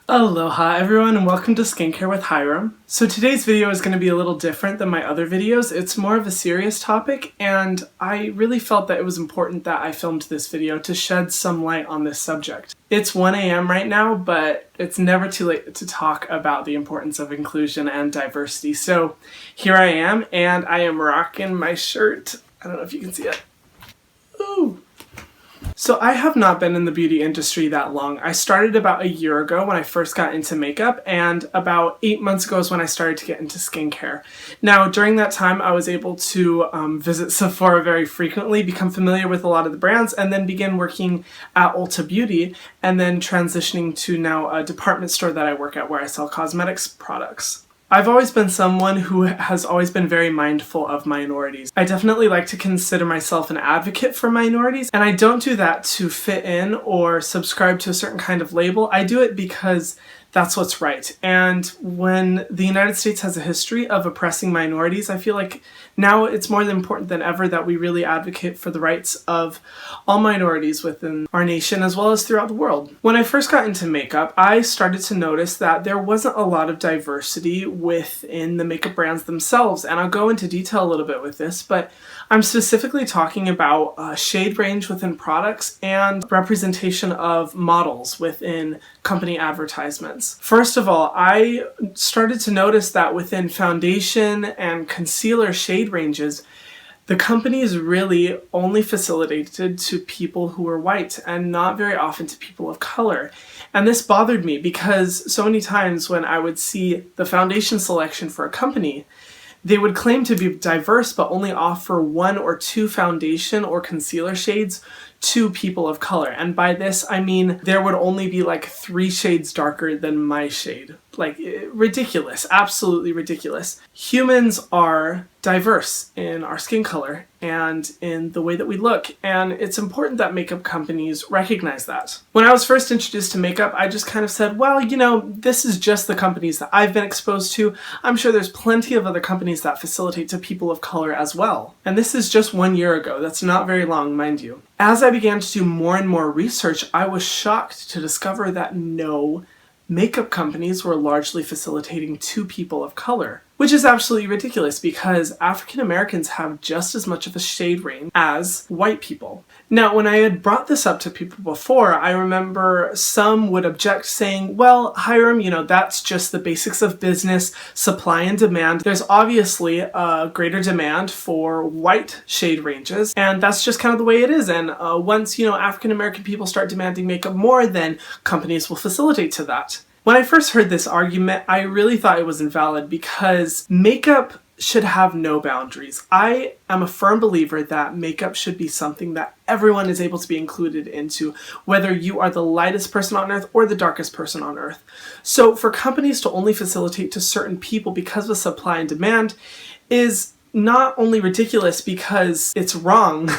Aloha everyone and welcome to Skincare with Hyram. So today's video is going to be a little different than my other videos. It's more of a serious topic and I really felt that it was important that I filmed this video to shed some light on this subject. It's 1 a.m. right now, but it's never too late to talk about the importance of inclusion and diversity. So here I am and I am rocking my shirt. I don't know if you can see it. Ooh! So I have not been in the beauty industry that long. I started about a year ago when I first got into makeup, and about 8 months ago is when I started to get into skincare. Now, during that time, I was able to visit Sephora very frequently, become familiar with a lot of the brands, and then begin working at Ulta Beauty, and then transitioning to now a department store that I work at where I sell cosmetics products. I've always been someone who has always been very mindful of minorities. I definitely like to consider myself an advocate for minorities, and I don't do that to fit in or subscribe to a certain kind of label. I do it because that's what's right. And when the United States has a history of oppressing minorities, I feel like now it's more important than ever that we really advocate for the rights of all minorities within our nation as well as throughout the world. When I first got into makeup, I started to notice that there wasn't a lot of diversity within the makeup brands themselves, and I'll go into detail a little bit with this, but I'm specifically talking about shade range within products and representation of models within company advertisements. First of all, I started to notice that within foundation and concealer shade ranges, the companies really only facilitated to people who were white and not very often to people of color. And this bothered me because so many times when I would see the foundation selection for a company, they would claim to be diverse but only offer 1 or 2 foundation or concealer shades to people of color. And by this, I mean there would only be like 3 shades darker than my shade. Like, ridiculous. Absolutely ridiculous. Humans are diverse in our skin color and in the way that we look, and it's important that makeup companies recognize that. When I was first introduced to makeup, I just kind of said, well, you know, this is just the companies that I've been exposed to. I'm sure there's plenty of other companies that facilitate to people of color as well. And this is just 1 year ago. That's not very long, mind you. As I began to do more and more research, I was shocked to discover that no makeup companies were largely facilitating to people of color, which is absolutely ridiculous because African Americans have just as much of a shade range as white people. Now, when I had brought this up to people before, I remember some would object saying, well, Hyram, you know, that's just the basics of business, supply and demand. There's obviously a greater demand for white shade ranges, and that's just kind of the way it is. And once, you know, African American people start demanding makeup more, then companies will facilitate to that. When I first heard this argument, I really thought it was invalid because makeup should have no boundaries. I am a firm believer that makeup should be something that everyone is able to be included into, whether you are the lightest person on earth or the darkest person on earth. So for companies to only facilitate to certain people because of supply and demand is not only ridiculous because it's wrong,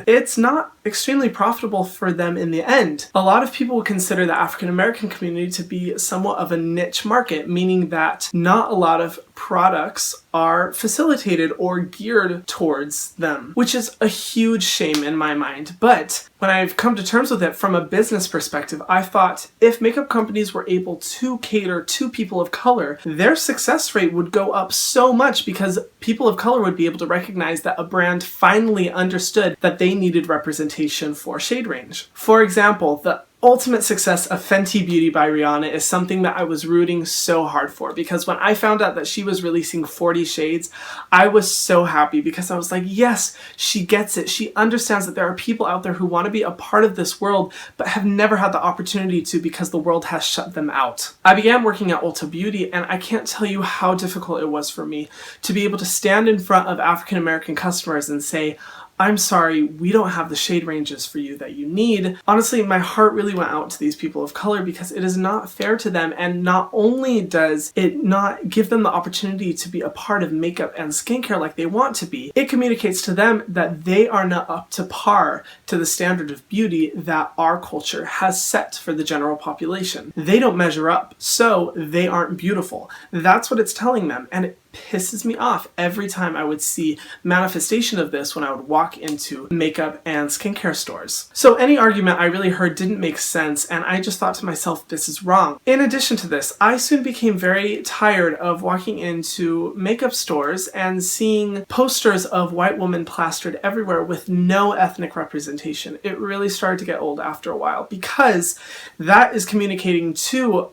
it's not extremely profitable for them in the end. A lot of people would consider the African American community to be somewhat of a niche market, meaning that not a lot of products are facilitated or geared towards them, which is a huge shame in my mind. But when I've come to terms with it from a business perspective, I thought if makeup companies were able to cater to people of color, their success rate would go up so much because people of color would be able to recognize that a brand finally understood that they needed representation for shade range. For example, the ultimate success of Fenty Beauty by Rihanna is something that I was rooting so hard for because when I found out that she was releasing 40 shades, I was so happy because I was like, yes, she gets it. She understands that there are people out there who want to be a part of this world but have never had the opportunity to because the world has shut them out. I began working at Ulta Beauty and I can't tell you how difficult it was for me to be able to stand in front of African American customers and say, I'm sorry, we don't have the shade ranges for you that you need. Honestly, my heart really went out to these people of color because it is not fair to them, and not only does it not give them the opportunity to be a part of makeup and skincare like they want to be, it communicates to them that they are not up to par to the standard of beauty that our culture has set for the general population. They don't measure up, so they aren't beautiful. That's what it's telling them, and pisses me off every time I would see manifestation of this when I would walk into makeup and skincare stores. So any argument I really heard didn't make sense, and I just thought to myself, this is wrong. In addition to this, I soon became very tired of walking into makeup stores and seeing posters of white women plastered everywhere with no ethnic representation. It really started to get old after a while, because that is communicating to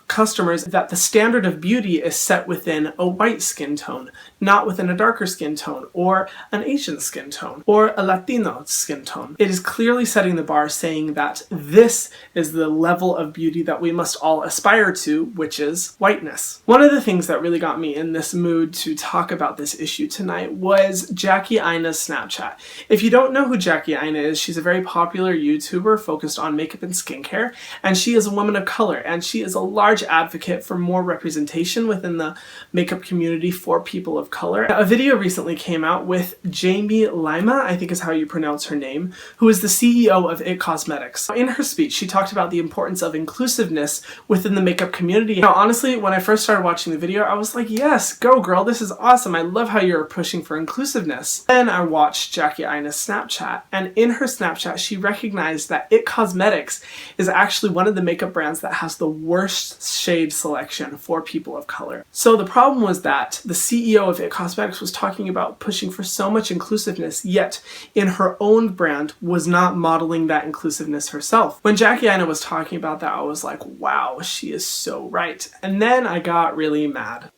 customers that the standard of beauty is set within a white skin tone, not within a darker skin tone, or an Asian skin tone, or a Latino skin tone. It is clearly setting the bar, saying that this is the level of beauty that we must all aspire to, which is whiteness. One of the things that really got me in this mood to talk about this issue tonight was Jackie Aina's Snapchat. If you don't know who Jackie Aina is, she's a very popular YouTuber focused on makeup and skincare, and she is a woman of color, and she is a large advocate for more representation within the makeup community for people of color. A video recently came out with Jamie Lima, I think is how you pronounce her name, who is the CEO of IT Cosmetics. In her speech, she talked about the importance of inclusiveness within the makeup community. Now, honestly, when I first started watching the video, I was like, yes, go girl, this is awesome. I love how you're pushing for inclusiveness. Then I watched Jackie Aina's Snapchat, and in her Snapchat, she recognized that IT Cosmetics is actually one of the makeup brands that has the worst shade selection for people of color. So the problem was that the CEO of IT Cosmetics was talking about pushing for so much inclusiveness, yet in her own brand was not modeling that inclusiveness herself. When Jackie Aina was talking about that, I was like, wow, she is so right. And then I got really mad.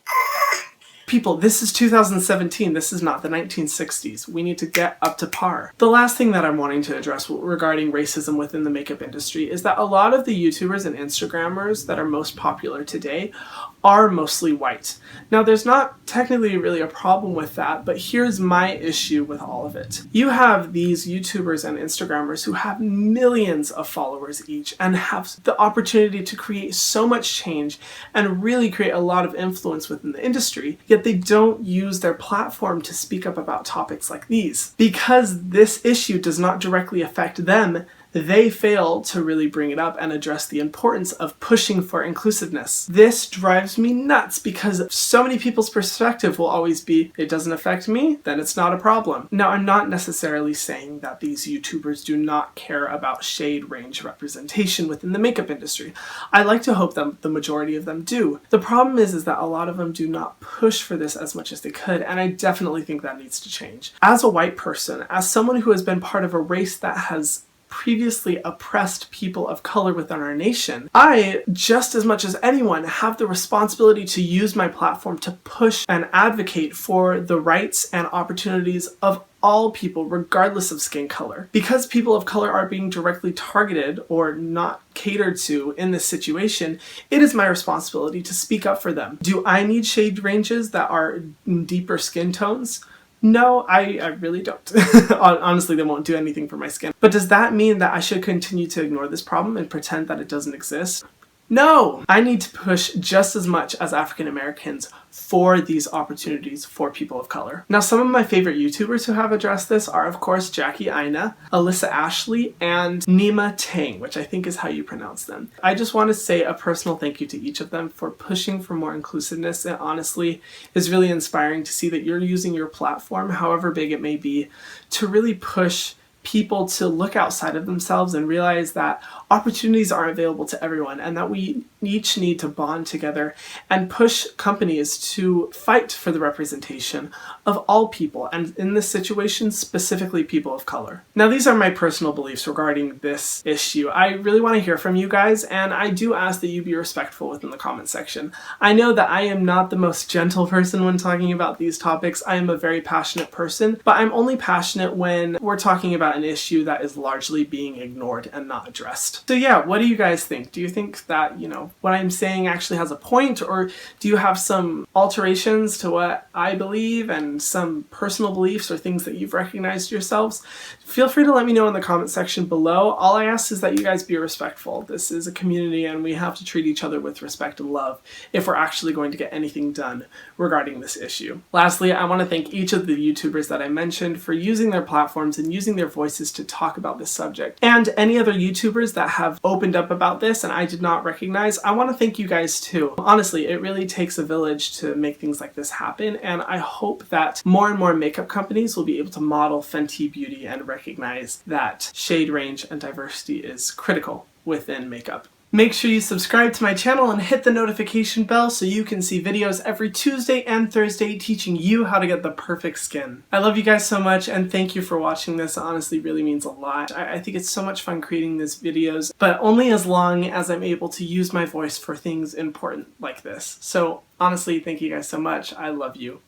People, this is 2017, this is not the 1960s. We need to get up to par. The last thing that I'm wanting to address regarding racism within the makeup industry is that a lot of the YouTubers and Instagrammers that are most popular today are mostly white. Now, there's not technically really a problem with that, but here's my issue with all of it. You have these YouTubers and Instagrammers who have millions of followers each and have the opportunity to create so much change and really create a lot of influence within the industry, yet they don't use their platform to speak up about topics like these. Because this issue does not directly affect them, they fail to really bring it up and address the importance of pushing for inclusiveness. This drives me nuts because so many people's perspective will always be, it doesn't affect me, then it's not a problem. Now, I'm not necessarily saying that these YouTubers do not care about shade range representation within the makeup industry. I like to hope that the majority of them do. The problem is that a lot of them do not push for this as much as they could, and I definitely think that needs to change. As a white person, as someone who has been part of a race that has previously oppressed people of color within our nation, I, just as much as anyone, have the responsibility to use my platform to push and advocate for the rights and opportunities of all people, regardless of skin color. Because people of color are being directly targeted or not catered to in this situation, it is my responsibility to speak up for them. Do I need shade ranges that are deeper skin tones? No, I really don't. Honestly, they won't do anything for my skin. But does that mean that I should continue to ignore this problem and pretend that it doesn't exist? No! I need to push just as much as African Americans for these opportunities for people of color. Now, some of my favorite YouTubers who have addressed this are, of course, Jackie Aina, Alyssa Ashley, and Nima Tang, which I think is how you pronounce them. I just want to say a personal thank you to each of them for pushing for more inclusiveness. It honestly is really inspiring to see that you're using your platform, however big it may be, to really push people to look outside of themselves and realize that opportunities are available to everyone and that we each need to bond together and push companies to fight for the representation of all people, and in this situation, specifically people of color. Now, these are my personal beliefs regarding this issue. I really want to hear from you guys, and I do ask that you be respectful within the comment section. I know that I am not the most gentle person when talking about these topics. I am a very passionate person, but I'm only passionate when we're talking about an issue that is largely being ignored and not addressed. So yeah, what do you guys think? Do you think that, what I'm saying actually has a point, or do you have some alterations to what I believe and some personal beliefs or things that you've recognized yourselves? Feel free to let me know in the comment section below. All I ask is that you guys be respectful. This is a community and we have to treat each other with respect and love if we're actually going to get anything done regarding this issue. Lastly, I want to thank each of the YouTubers that I mentioned for using their platforms and using their voices to talk about this subject, and any other YouTubers that that have opened up about this and I did not recognize. I want to thank you guys too. Honestly, it really takes a village to make things like this happen, and I hope that more and more makeup companies will be able to model Fenty Beauty and recognize that shade range and diversity is critical within makeup. Make sure you subscribe to my channel and hit the notification bell so you can see videos every Tuesday and Thursday teaching you how to get the perfect skin. I love you guys so much and thank you for watching this. It honestly really means a lot. I think it's so much fun creating these videos, but only as long as I'm able to use my voice for things important like this. So honestly, thank you guys so much. I love you.